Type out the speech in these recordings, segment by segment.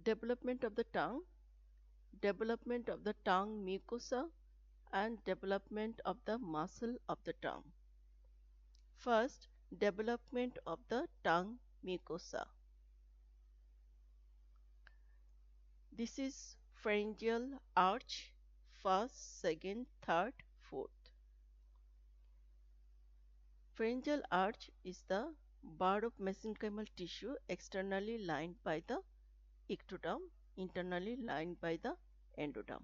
development of the tongue, development of the tongue mucosa, and development of the muscle of the tongue. First, development of the tongue mucosa. This is pharyngeal arch, first, second, third, fourth. Pharyngeal arch is the bar of mesenchymal tissue externally lined by the ectoderm, internally lined by the endoderm.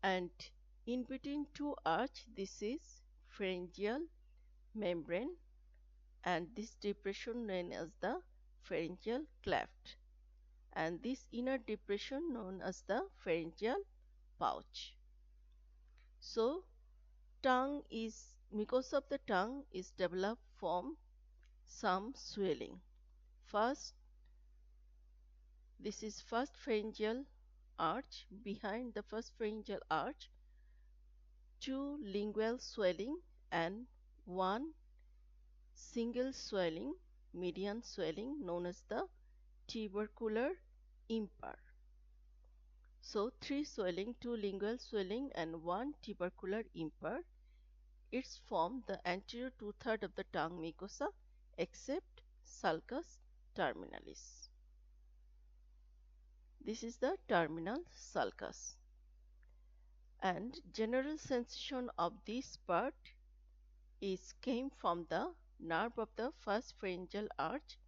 And in between two arch, this is pharyngeal membrane, and this depression known as the pharyngeal cleft, and this inner depression known as the pharyngeal pouch. So, mucosa of the tongue is developed from some swelling. First, this is first pharyngeal arch. Behind the first pharyngeal arch, two lingual swelling and one single swelling, median swelling known as the tubercular impar. So, three swelling, two lingual swelling and one tubercular impar. It's form the anterior two-thirds of the tongue mucosa except sulcus terminalis. This is the terminal sulcus. And general sensation of this part came from the nerve of the first pharyngeal arch,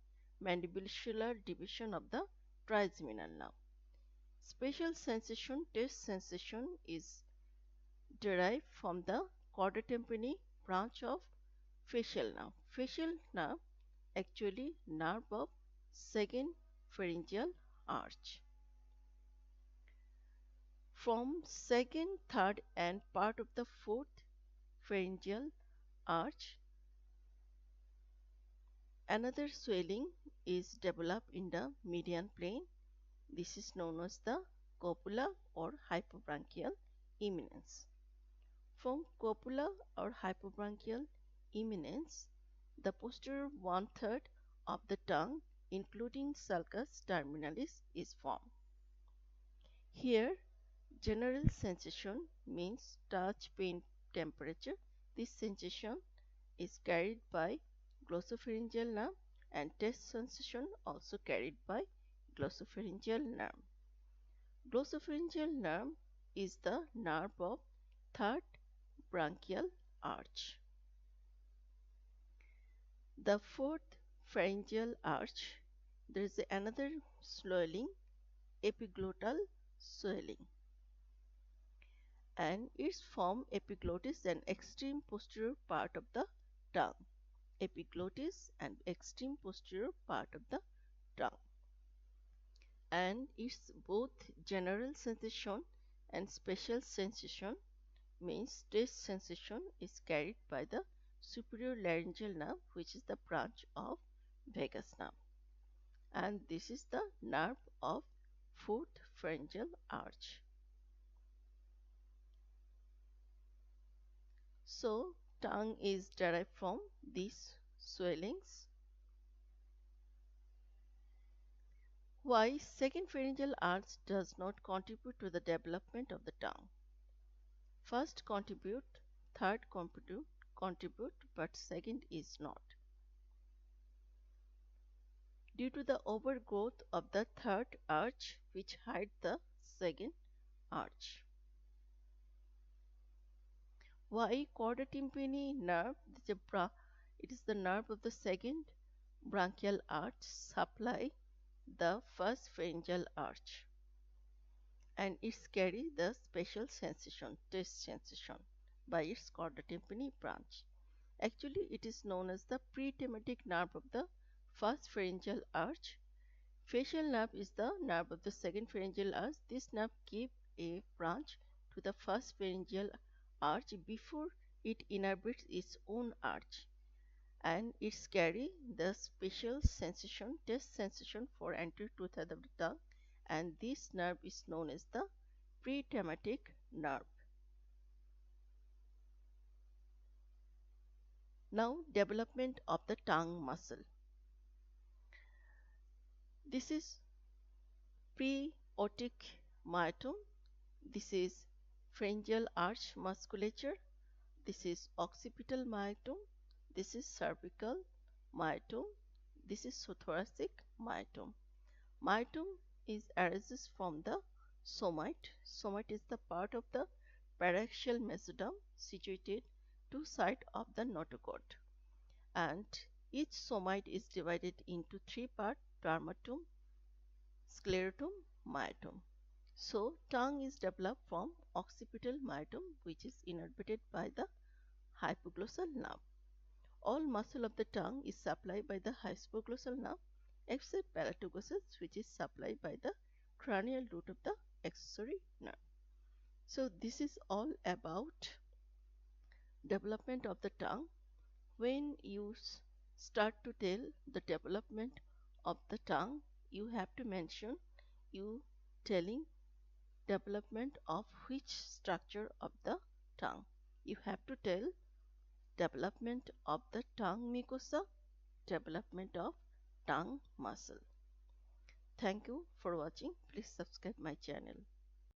mandibular division of the trigeminal nerve. Special sensation, taste sensation is derived from the chorda tympani branch of facial nerve. Facial nerve actually nerve of second pharyngeal arch. From second, third and part of the fourth pharyngeal arch, another swelling is developed in the median plane. This is known as the copula or hypobranchial eminence. From copula or hypobranchial eminence, the posterior one-third of the tongue, including sulcus terminalis, is formed. Here, general sensation means touch, pain, temperature. This sensation is carried by glossopharyngeal nerve, and taste sensation also carried by glossopharyngeal nerve. Glossopharyngeal nerve is the nerve of third branchial arch. The fourth pharyngeal arch, there is another swelling, epiglottal swelling, and its form epiglottis and extreme posterior part of the tongue. Epiglottis and extreme posterior part of the tongue. And its both general sensation and special sensation means taste sensation is carried by the superior laryngeal nerve, which is the branch of vagus nerve, and this is the nerve of fourth pharyngeal arch. So, tongue is derived from these swellings. Why second pharyngeal arch does not contribute to the development of the tongue? First contribute, third contribute, but second is not. Due to the overgrowth of the third arch which hide the second arch. Why chorda tympani nerve? It is the nerve of the second branchial arch supply the first pharyngeal arch, and it carries the special sensation, taste sensation, by its chorda tympani branch. Actually, it is known as the pre-tympanic nerve of the first pharyngeal arch. Facial nerve is the nerve of the second pharyngeal arch. This nerve gives a branch to the first pharyngeal arch before it innervates its own arch, and it carries the special sensation, taste sensation for anterior two-thirds of the tongue, and this nerve is known as the pre-tympanic nerve. Now, development of the tongue muscle. This is pre-otic myotome. This is pharyngeal arch musculature. This is occipital myotome. This is cervical myotome. This is thoracic myotome. Myotome arises from the somite. Somite is the part of the paraxial mesoderm situated to side of the notochord. And each somite is divided into three parts: dermatome, sclerotum, myotome. So, tongue is developed from occipital myotome, which is innervated by the hypoglossal nerve. All muscle of the tongue is supplied by the hypoglossal nerve except palatoglossus, which is supplied by the cranial root of the accessory nerve. So, this is all about development of the tongue. When you start to tell the development of the tongue, you have to mention you telling development of which structure of the tongue. You have to tell development of the tongue mucosa, development of tongue muscle. Thank you for watching. Please subscribe my channel.